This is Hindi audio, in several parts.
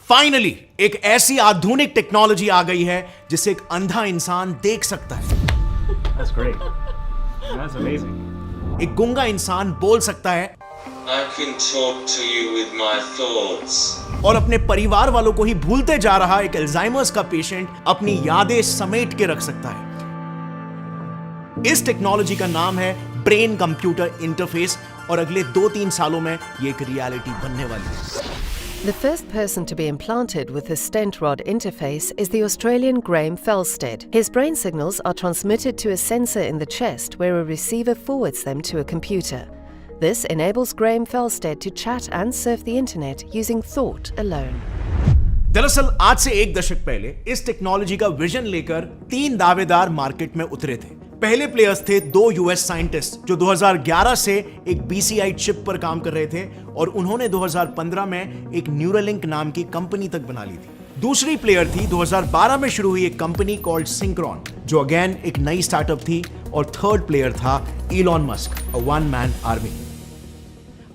फाइनली एक ऐसी आधुनिक टेक्नोलॉजी आ गई है जिसे एक अंधा इंसान देख सकता है। That's great. That's amazing. एक गूंगा इंसान बोल सकता है I can talk to you with my thoughts. और अपने परिवार वालों को ही भूलते जा रहा एक अल्जाइमर्स का पेशेंट अपनी यादें समेट के रख सकता है। इस टेक्नोलॉजी का नाम है ब्रेन कंप्यूटर इंटरफेस और अगले 2-3 सालों में ये एक रियलिटी बनने वाली है। The first person to be implanted with the stent rod interface is the Australian Graham Felsted. His brain signals are transmitted to a sensor in the chest where a receiver forwards them to a computer. This enables Graham Felsted to chat and surf the internet using thought alone. दरअसल आज से 1 दशक पहले इस टेक्नोलॉजी का विजन लेकर 3 दावेदार मार्केट में उतरे थे। पहले प्लेयर्स थे 2 यूएस साइंटिस्ट जो 2011 से एक बीसीआई चिप पर काम कर रहे थे और उन्होंने 2015 में एक न्यूरालिंक नाम की कंपनी तक बना ली थी। दूसरी प्लेयर थी 2012 में शुरू हुई एक कंपनी कॉल्ड सिंक्रोन जो अगेन एक नई स्टार्टअप थी और थर्ड प्लेयर था Elon Musk, a one man army.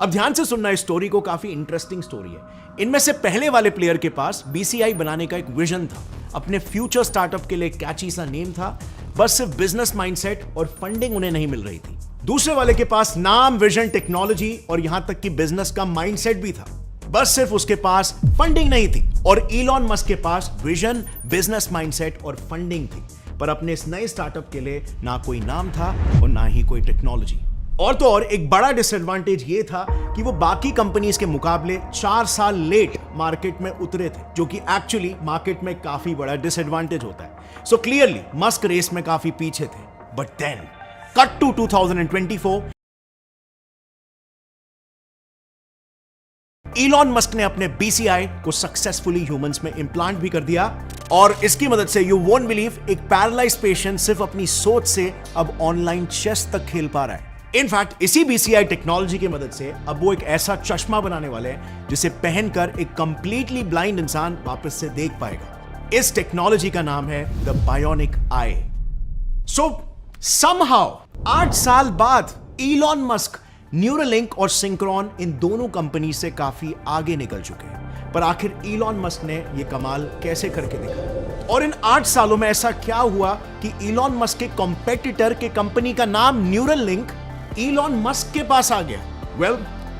अब ध्यान से सुनना, इस स्टोरी को काफी इंटरेस्टिंग स्टोरी है। इनमें से पहले वाले प्लेयर के पास बीसीआई बनाने का एक विजन था, अपने फ्यूचर स्टार्टअप के लिए कैची सा नेम था, बस सिर्फ बिजनेस माइंडसेट और फंडिंग उन्हें नहीं मिल रही थी। दूसरे वाले के पास नाम, विजन, टेक्नोलॉजी और यहां तक कि बिजनेस का माइंडसेट भी था, बस सिर्फ उसके पास फंडिंग नहीं थी। और इलॉन मस्क के पास विजन, बिजनेस माइंडसेट और फंडिंग थी, पर अपने इस नए स्टार्टअप के लिए ना कोई नाम था और ना ही कोई टेक्नोलॉजी। और तो और एक बड़ा डिसएडवांटेज ये था कि वो बाकी कंपनीज के मुकाबले 4 साल लेट मार्केट में उतरे थे, जो कि एक्चुअली मार्केट में काफी बड़ा डिसएडवांटेज होता है। सो क्लियरली मस्क रेस में काफी पीछे थे। But then cut to 2024, Elon Musk ने अपने बीसीआई को सक्सेसफुली ह्यूमंस में इंप्लांट भी कर दिया और इसकी मदद से यू वोंट बिलीव एक पैरालाइज पेशेंट सिर्फ अपनी सोच से अब ऑनलाइन चेस तक खेल पा रहा है। इनफैक्ट इसी बीसीआई टेक्नोलॉजी की मदद से अब वो एक ऐसा चश्मा बनाने वाले हैं जिसे पहनकर एक कंप्लीटली ब्लाइंड इंसान वापस से देख पाएगा। इस टेक्नोलॉजी का नाम है the bionic I. So somehow 8 साल बाद इलॉन मस्क, न्यूरालिंक और सिंक्रोन इन दोनों कंपनी से काफी आगे निकल चुके हैं। पर आखिर इलॉन मस्क ने यह कमाल कैसे करके दिखा? और इन 8 सालों में ऐसा क्या हुआ कि इलॉन मस्क के कॉम्पिटिटर के कंपनी का नाम न्यूरालिंक इलॉन मस्क के पास आ गया? वेल,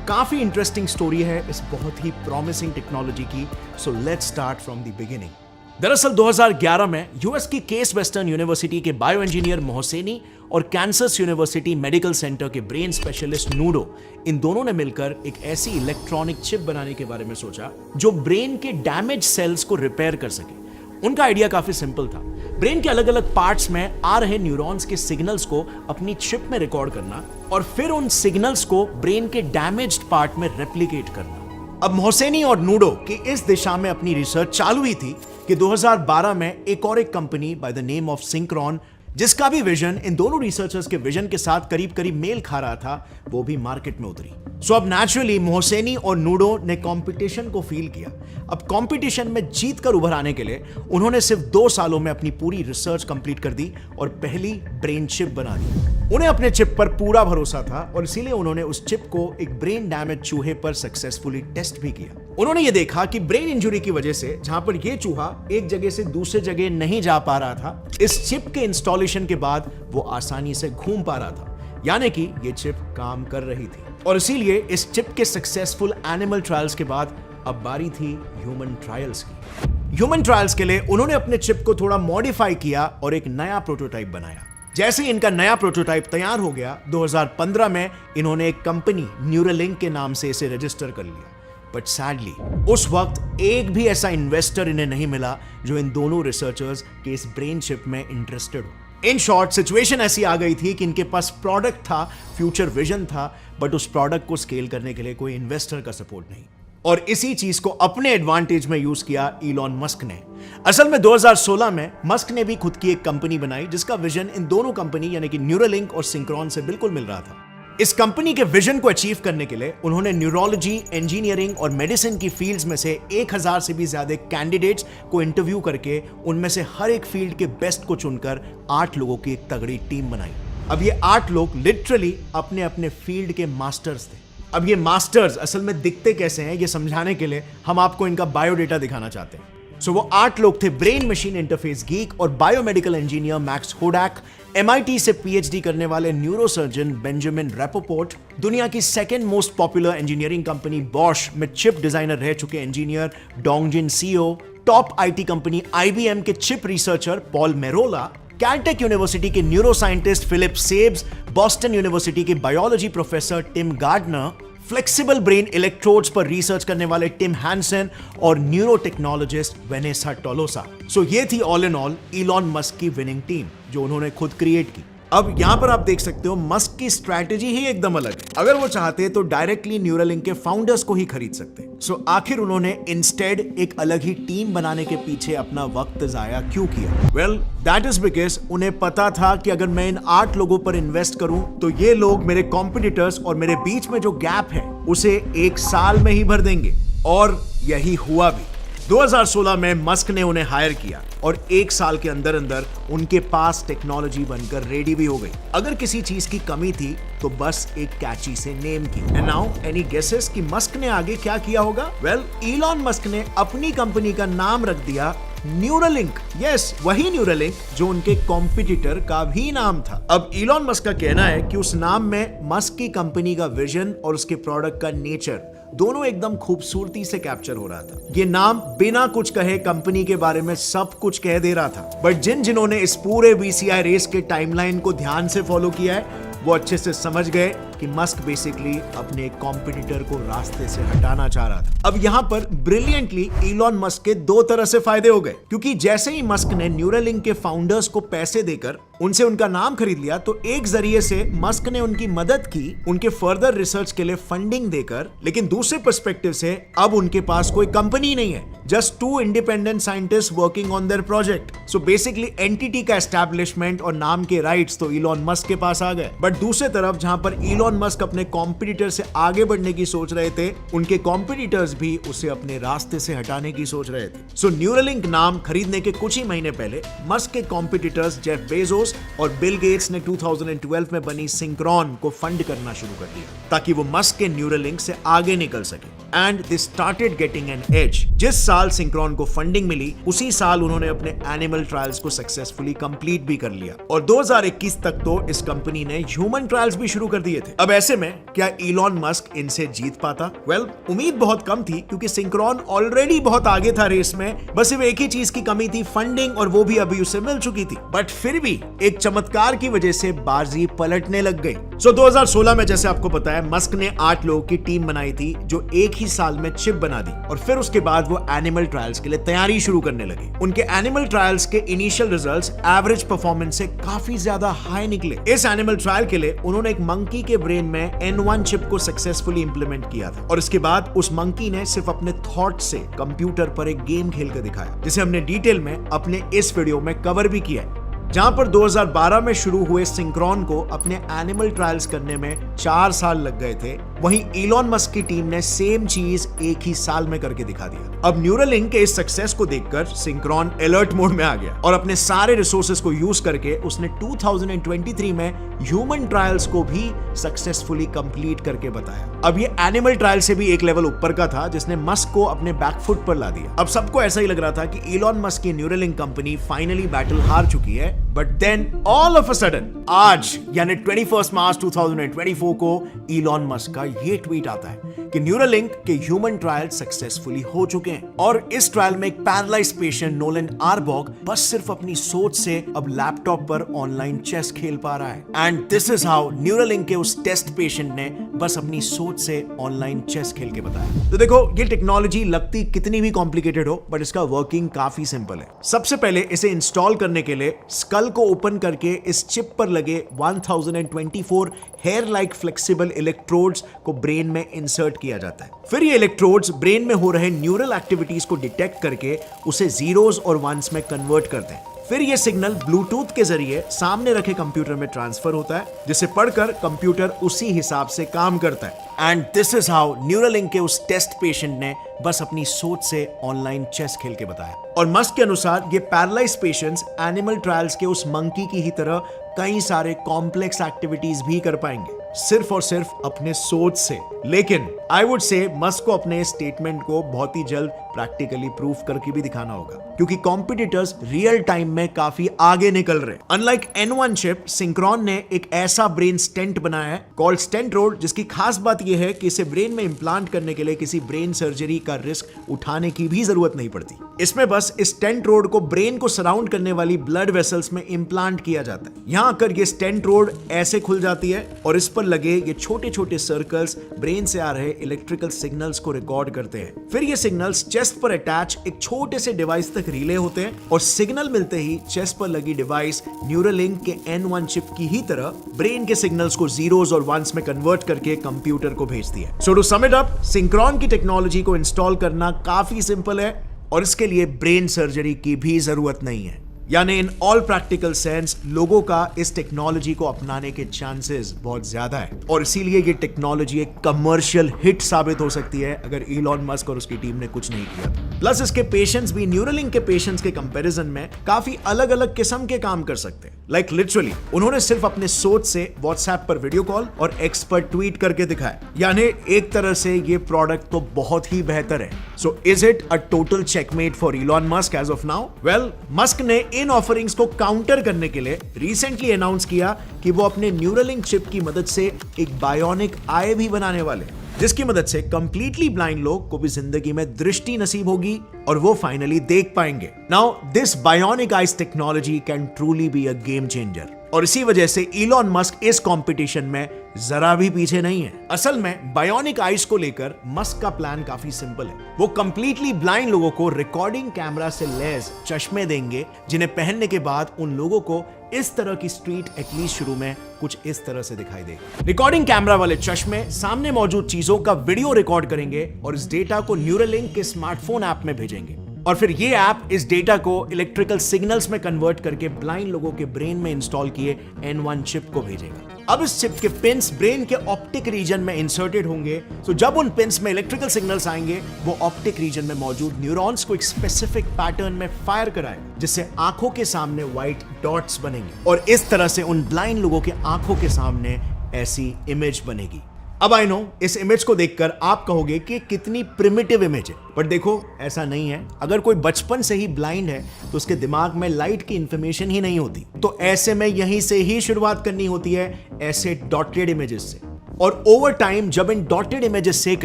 काफी इंटरेस्टिंग स्टोरी है इस बहुत ही प्रॉमिसिंग टेक्नोलॉजी की। So let's start from the beginning. दरअसल 2011 में यूएस की केस वेस्टर्न यूनिवर्सिटी के बायो इंजीनियर मोहसेनी और कैंसस यूनिवर्सिटी मेडिकल सेंटर के ब्रेन स्पेशलिस्ट नूडो, इन दोनों ने मिलकर एक ऐसी इलेक्ट्रॉनिक चिप बनाने के बारे में सोचा जो ब्रेन के डैमेज सेल्स को रिपेयर कर सके। उनका आइडिया काफी सिंपल था, ब्रेन के अलग अलग पार्ट्स में आ रहे न्यूरॉन्स के सिग्नल्स को अपनी चिप में रिकॉर्ड करना और फिर उन सिग्नल्स को ब्रेन के डैमेज्ड पार्ट में रेप्लिकेट करना। अब मोहसेनी और नूडो की इस दिशा में अपनी रिसर्च चालू ही थी कि 2012 में एक और एक company by the name of सिंक्रोन, जिसका भी विजन इन दोनों रिसर्चर्स के विजन के साथ करीब करीब मेल खा रहा था, वो भी मार्केट में उतरी। सो अब नेचुरली मोहसेनी और नूडो ने कंपटीशन को फील किया। अब कंपटीशन में जीत कर उभर आने के लिए उन्होंने सिर्फ 2 सालों में अपनी पूरी रिसर्च कंप्लीट कर दी और पहली ब्रेन चिप बना दी। उन्हें अपने चिप पर पूरा भरोसा था और इसीलिए उन्होंने उस चिप को एक ब्रेन डैमेज चूहे पर सक्सेसफुली टेस्ट भी किया। उन्होंने ये देखा कि ब्रेन इंजरी की वजह से जहां पर यह चूहा एक जगह से दूसरे जगह नहीं जा पा रहा था, इस चिप के इंस्टॉलेशन के बाद वो आसानी से घूम पा रहा था, यानी कि ये चिप काम कर रही थी। और इसीलिए इस चिप के सक्सेसफुल एनिमल ट्रायल्स के बाद अब बारी थी ह्यूमन ट्रायल्स की। ह्यूमन ट्रायल्स के लिए उन्होंने अपने चिप को थोड़ा मॉडिफाई किया और एक नया प्रोटोटाइप बनाया। जैसे ही इनका नया प्रोटोटाइप तैयार हो गया, 2015 में इन्होंने एक कंपनी न्यूरालिंक के नाम से इसे रजिस्टर कर लिया। बट सैडली उस वक्त एक भी ऐसा इन्वेस्टर इन्हें नहीं मिला जो इन दोनों रिसर्चर्स के इस ब्रेन चिप में इंटरेस्टेड हो। इन शॉर्ट सिचुएशन ऐसी आ गई थी कि इनके पास प्रोडक्ट था, फ्यूचर विजन था, बट उस प्रोडक्ट को स्केल करने के लिए कोई इन्वेस्टर का सपोर्ट नहीं। और इसी चीज को अपने एडवांटेज में यूज किया इलॉन मस्क ने। असल में 2016 में मस्क ने भी खुद की एक कंपनी बनाई जिसका विजन इन दोनों कंपनी यानी कि न्यूरालिंक और सिंक्रोन से बिल्कुल मिल रहा था। इस कंपनी के विजन को अचीव करने के लिए उन्होंने न्यूरोलॉजी, इंजीनियरिंग और मेडिसिन की फील्ड्स में से 1000 से भी ज्यादा कैंडिडेट्स को इंटरव्यू करके उनमें से हर एक फील्ड के बेस्ट को चुनकर 8 लोगों की एक तगड़ी टीम बनाई। अब ये 8 लोग लिटरली अपने अपने फील्ड के मास्टर्स थे। अब ये मास्टर्स असल में दिखते कैसे हैं ये समझाने के लिए हम आपको इनका बायोडेटा दिखाना चाहते हैं। सो वो 8 लोग थे, ब्रेन मशीन इंटरफेस गीक और बायोमेडिकल इंजीनियर मैक्स होडाक, MIT से PhD करने वाले न्यूरोसर्जन बेंजामिन रैपोपोर्ट, दुनिया की second most popular engineering company Bosch में चिप डिजाइनर रह चुके engineer Dongjin Seo, top IT company IBM के chip researcher Paul Merolla, Caltech university के neuro scientist Philip Sabes, Boston university के biology professor Tim Gardner, flexible brain electrodes पर रिसर्च करने वाले टिम हैंसन और neuro technologist Vanessa Tolosa. So ये थी all in all Elon Musk की विनिंग टीम जो उन्होंने खुद क्रिएट की। अब यहां पर आप देख सकते हो मस्क की स्ट्रैटेजी ही एकदम अलग है। अगर वो चाहते तो डायरेक्टली न्यूरालिंक के फाउंडर्स को ही खरीद सकते। सो आखिर उन्होंने इंस्टेड एक अलग ही टीम बनाने के पीछे अपना वक्त जाया क्यों किया? वेल, दैट इज बिकॉज उन्हें पता था कि अगर मैं इन 8 लोगों पर इन्वेस्ट करूं तो ये लोग मेरे कॉम्पिटिटर्स और मेरे बीच में जो गैप है उसे 1 साल में ही भर देंगे। और यही हुआ भी। 2016 में मस्क ने उन्हें हायर किया और 1 साल के अंदर अंदर उनके पास टेक्नोलॉजी बनकर रेडी भी हो गई। अगर किसी चीज की कमी थी तो बस एक कैची से नेम की। एंड नाउ एनी गेसेस कि मस्क ने आगे क्या किया होगा? वेल, इलॉन मस्क ने अपनी कंपनी का नाम रख दिया न्यूरालिंक। यस, वही न्यूरालिंक जो उनके कॉम्पिटिटर का भी नाम था। अब इलॉन मस्क का कहना है कि उस नाम में मस्क की कंपनी का विजन और उसके प्रोडक्ट का नेचर दोनों एकदम खूबसूरती से कैप्चर हो रहा था। ये नाम बिना कुछ कहे कंपनी के बारे में सब कुछ कह दे रहा था। बट जिन्होंने इस पूरे BCI रेस के टाइमलाइन को ध्यान से फॉलो किया है वो अच्छे से समझ गए कि मस्क बेसिकली अपने कॉम्पिटिटर को रास्ते से हटाना चाह रहा था। अब यहां पर ब्रिलियंटली इलॉन मस्क के 2 तरह से फायदे हो गए, क्योंकि जैसे ही मस्क ने न्यूरालिंक के फाउंडर्स को पैसे देकर उनसे उनका नाम खरीद लिया तो एक जरिए से मस्क ने उनकी मदद की उनके फर्दर रिसर्च के लिए फंडिंग देकर। लेकिन दूसरे पर्सपेक्टिव से अब उनके पास कोई कंपनी नहीं है, just 2 independent scientist working on their project. So basically entity का एस्टैब्लिशमेंट और नाम के राइट्स तो इलॉन मस्क के पास आ गए। बट दूसरे तरफ जहां पर इलॉन मस्क अपने कॉम्पिटिटर से आगे बढ़ने की सोच रहे थे, उनके कॉम्पिटिटर्स भी उसे अपने रास्ते से हटाने की सोच रहे थे। सो न्यूरालिंक नाम खरीदने के कुछ ही महीने पहले मस्क के कॉम्पिटिटर्स जेफ बेजोस और बिल गेट्स ने 2012 में बनी सिंक्रोन को फंड करना शुरू कर दिया ताकि वो मस्क के न्यूरालिंक से आगे निकल सके। And they started getting an edge. जिस साल सिंक्रोन को फंडिंग मिली उसी साल उन्होंने अपने एनिमल ट्रायल्स को सक्सेसफुली कंप्लीट भी कर लिया और 2021 तक तो इस कंपनी ने ह्यूमन ट्रायल्स भी शुरू कर दिए थे। अब ऐसे में क्या इलॉन मस्क इनसे जीत पाता? वेल, उम्मीद बहुत कम थी क्योंकि सिंक्रोन ऑलरेडी बहुत आगे था रेस में। बस सिर्फ एक ही चीज की कमी थी, फंडिंग, और वो भी अभी उसे मिल चुकी थी। बट फिर भी एक चमत्कार की वजह से बाजी पलटने लग गई। सो 2016 में जैसे आपको पता है मस्क ने 8 लोगों की टीम बनाई थी जो एक ही साल में चिप बना दी और फिर उसके बाद वो एनिमल ट्रायल्स के लिए तैयारी शुरू करने लगे। उनके एनिमल ट्रायल्स के इनिशियल रिजल्ट्स एवरेज परफॉर्मेंस से काफी ज्यादा हाई निकले। इस एनिमल ट्रायल के लिए उन्होंने एक मंकी के ब्रेन में N1 चिप को सक्सेसफुली इंप्लीमेंट किया था और इसके बाद उस मंकी ने सिर्फ अपने थॉट से कंप्यूटर पर एक गेम खेल कर दिखाया, जिसे हमने डिटेल में अपने इस वीडियो में कवर भी किया है। जहां पर 2012 में शुरू हुए सिंक्रोन को अपने एनिमल ट्रायल्स करने में 4 साल लग गए थे, वहीं इलॉन मस्क की टीम ने सेम चीज एक ही साल में करके दिखा दिया। अब न्यूरालिंक के इस सक्सेस को देखकर सिंक्रोन अलर्ट मोड में आ गया और अपने सारे रिसोर्सेज को यूज करके उसने 2023 में ह्यूमन ट्रायल्स को भी सक्सेसफुली कंप्लीट करके बताया। अब ये एनिमल ट्रायल से भी एक लेवल ऊपर का था जिसने मस्क को अपने बैकफुट पर ला दिया। अब सबको ऐसा ही लग रहा था कि इलॉन मस्क की न्यूरालिंक कंपनी फाइनली बैटल हार चुकी है। But then all of a sudden आज यानी 21 मार्च 2024 को इलॉन मस्क का ये ट्वीट आता है कि न्यूरालिंक के ह्यूमन ट्रायल सक्सेसफुली हो चुके हैं और इस ट्रायल में एक पैरालाइज्ड पेशेंट नोलन आर्बॉग बस सिर्फ अपनी सोच से अब लैपटॉप पर ऑनलाइन चेस खेल पा रहा है। And this is how Neuralink के उस टेस्ट पेशेंट ने बस अपनी सोच से ऑनलाइन चेस खेल के बताया। तो देखो, ये टेक्नोलॉजी लगती कितनी भी कॉम्प्लिकेटेड हो बट इसका वर्किंग काफी सिंपल है। सबसे पहले इसे इंस्टॉल करने के लिए स्कल को ओपन करके इस चिप पर लगे 1024 हेयर लाइक फ्लेक्सिबल इलेक्ट्रोड्स को ब्रेन में इंसर्ट किया जाता है। फिर ये इलेक्ट्रोड्स ब्रेन में हो रहे न्यूरल एक्टिविटीज को डिटेक्ट करके उसे जीरोस और वंस में कन्वर्ट करते हैं। फिर ये सिग्नल ब्लूटूथ के जरिए सामने रखे कंप्यूटर में ट्रांसफर होता है, जिसे पढ़कर कंप्यूटर उसी हिसाब से काम करता है। And this is how Neuralink के उस टेस्ट पेशेंट ने बस अपनी सोच से ऑनलाइन चेस खेल के बताया। और मस्क के अनुसार ये पैरालाइज्ड पेशेंट्स एनिमल ट्रायल्स के उस मंकी की ही तरह कई सारे कॉम्प्लेक्स एक्टिविटीज भी कर पाएंगे। सिर्फ और सिर्फ अपने सोच से। लेकिन आई वुड से मस्क को अपने स्टेटमेंट को बहुत ही जल्द प्रैक्टिकली प्रूफ करके भी दिखाना होगा, क्योंकि कॉम्पिटिटर्स रियल टाइम में काफी आगे निकल रहे। अनलाइक N1 चिप, सिंक्रोन ने एक ऐसा ब्रेन स्टेंट बनाया है कॉल्ड स्टेंट रोड, जिसकी खास बात यह है कि इसे ब्रेन में इंप्लांट करने के लिए किसी ब्रेन सर्जरी का रिस्क उठाने की भी जरूरत नहीं पड़ती। इसमें बस इस स्टेंट रोड को ब्रेन को सराउंड करने वाली ब्लड वेसल्स में इंप्लांट किया जाता है। यहां आकर ये स्टेंट रोड ऐसे खुल जाती है और इस पर लगे ये छोटे छोटे सर्कल्स ब्रेन से आ रहे इलेक्ट्रिकल सिग्नल्स को रिकॉर्ड करते हैं। फिर ये सिग्नल्स चेस्ट पर अटैच एक छोटे से डिवाइस तक रिले होते हैं और सिग्नल मिलते ही चेस्ट पर लगी डिवाइस न्यूरालिंक के N1 चिप की ही तरह ब्रेन के सिग्नल्स को जीरोस और वंस में कन्वर्ट करके कंप्यूटर को भेजती है। So to sum it up, Synchron की टेक्नोलॉजी को इंस्टॉल करना काफी सिंपल है और इसके लिए ब्रेन सर्जरी की भी जरूरत नहीं है। यानी इन ऑल प्रैक्टिकल सेंस लोगों का इस टेक्नोलॉजी को अपनाने के चांसेस बहुत ज्यादा है और इसीलिए ये टेक्नोलॉजी एक कमर्शियल हिट साबित हो सकती है अगर इलॉन मस्क और उसकी टीम ने कुछ नहीं किया। प्लस इसके पेशेंट्स भी न्यूरालिंक के पेशेंट्स के कंपैरिजन में काफी अलग अलग किस्म के काम कर सकते हैं। लाइक लिटरली उन्होंने सिर्फ अपने सोच से व्हाट्सएप पर वीडियो कॉल और एक्स पर ट्वीट करके दिखाया। यानी एक तरह से ये प्रोडक्ट तो बहुत ही बेहतर है। So is it a total checkmate for Elon Musk as of now? Well, Musk ने इन ऑफरिंग्स को काउंटर करने के लिए रिसेंटली अनाउंस किया कि वो अपने न्यूरालिंक चिप की मदद से एक बायोनिक आई भी बनाने वाले, जिसकी मदद से कंप्लीटली ब्लाइंड लोग को भी जिंदगी में दृष्टि नसीब होगी और वो फाइनली देख पाएंगे। Now this bionic eyes technology can truly be a game changer और इसी वजह से इलॉन मस्क इस कंपटीशन में जरा भी पीछे नहीं है। असल में बायोनिक आईज को लेकर मस्क का प्लान काफी सिंपल है। वो कंप्लीटली ब्लाइंड लोगों को रिकॉर्डिंग कैमरा से लैस चश्मे देंगे, जिन्हें पहनने के बाद उन लोगों को इस तरह की स्ट्रीट एटलीस्ट शुरू में कुछ इस तरह से दिखाई देगी। रिकॉर्डिंग कैमरा वाले चश्मे सामने मौजूद चीजों का वीडियो रिकॉर्ड करेंगे और इस डेटा को न्यूरालिंक के स्मार्टफोन ऐप में भेजेंगे और फिर ये ऐप इस डेटा को इलेक्ट्रिकल सिग्नल्स में कन्वर्ट करके ब्लाइंड लोगों के ब्रेन में इंस्टॉल किए N1 चिप को भेजेगा। अब इस चिप के पिंस ब्रेन के ऑप्टिक रीजन में इंसर्टेड होंगे। तो जब उन पिंस में इलेक्ट्रिकल सिग्नल्स आएंगे, वो ऑप्टिक रीजन में मौजूद न्यूरॉन्स को एक स्पेसिफिक पैटर्न में फायर कराएगा, जिससे आंखों के सामने व्हाइट डॉट्स बनेंगे और इस तरह से उन ब्लाइंड लोगों के आंखों के सामने ऐसी इमेज बनेगी। अब आई नो इस इमेज को देखकर आप कहोगे कि कितनी प्रिमिटिव इमेज है, पर देखो ऐसा नहीं है। अगर कोई बचपन से ही ब्लाइंड है तो उसके दिमाग में लाइट की इंफॉर्मेशन ही नहीं होती, तो ऐसे में यहीं से ही शुरुआत करनी होती है ऐसे डॉटेड इमेजेस से। और ओवर टाइम जब इन डॉटेड इमेजेस से एक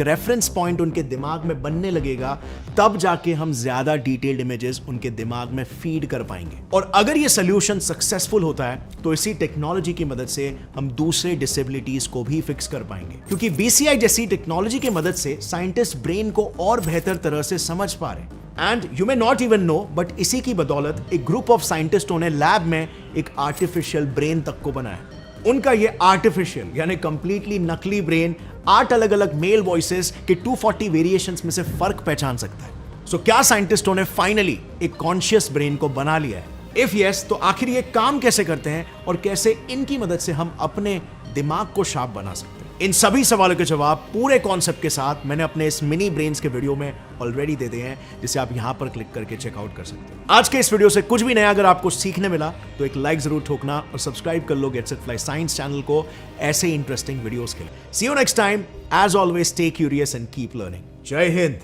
रेफरेंस पॉइंट उनके दिमाग में बनने लगेगा, तब जाके हम ज्यादा डिटेल्ड इमेजेस उनके दिमाग में फीड कर पाएंगे। और अगर ये सोल्यूशन सक्सेसफुल होता है तो इसी टेक्नोलॉजी की मदद से हम दूसरे डिसेबिलिटीज को भी फिक्स कर पाएंगे, क्योंकि BCI जैसी टेक्नोलॉजी की मदद से साइंटिस्ट ब्रेन को और बेहतर तरह से समझ पा रहे हैं। And you may not even know, but इसी की बदौलत एक ग्रुप ऑफ साइंटिस्टों ने लैब में एक आर्टिफिशियल ब्रेन तक को बनाया। उनका ये आर्टिफिशियल यानी कंप्लीटली नकली ब्रेन 8 अलग अलग मेल वॉइसेस के 240 वेरिएशंस में से फर्क पहचान सकता है। सो क्या साइंटिस्टों ने फाइनली एक कॉन्शियस ब्रेन को बना लिया है? इफ यस, तो आखिर ये काम कैसे करते हैं और कैसे इनकी मदद से हम अपने दिमाग को शार्प बना सकते हैं? इन सभी सवालों के जवाब पूरे कॉन्सेप्ट के साथ मैंने अपने इस मिनी ब्रेन्स के वीडियो में ऑलरेडी दे दिए हैं, जिसे आप यहां पर क्लिक करके चेकआउट कर सकते हैं। आज के इस वीडियो से कुछ भी नया अगर आपको सीखने मिला तो एक लाइक जरूर ठोकना और सब्सक्राइब कर लो get set fly science channel को ऐसे इंटरेस्टिंग वीडियोस के लिए। See you next time. As always stay curious and keep learning. जय हिंद।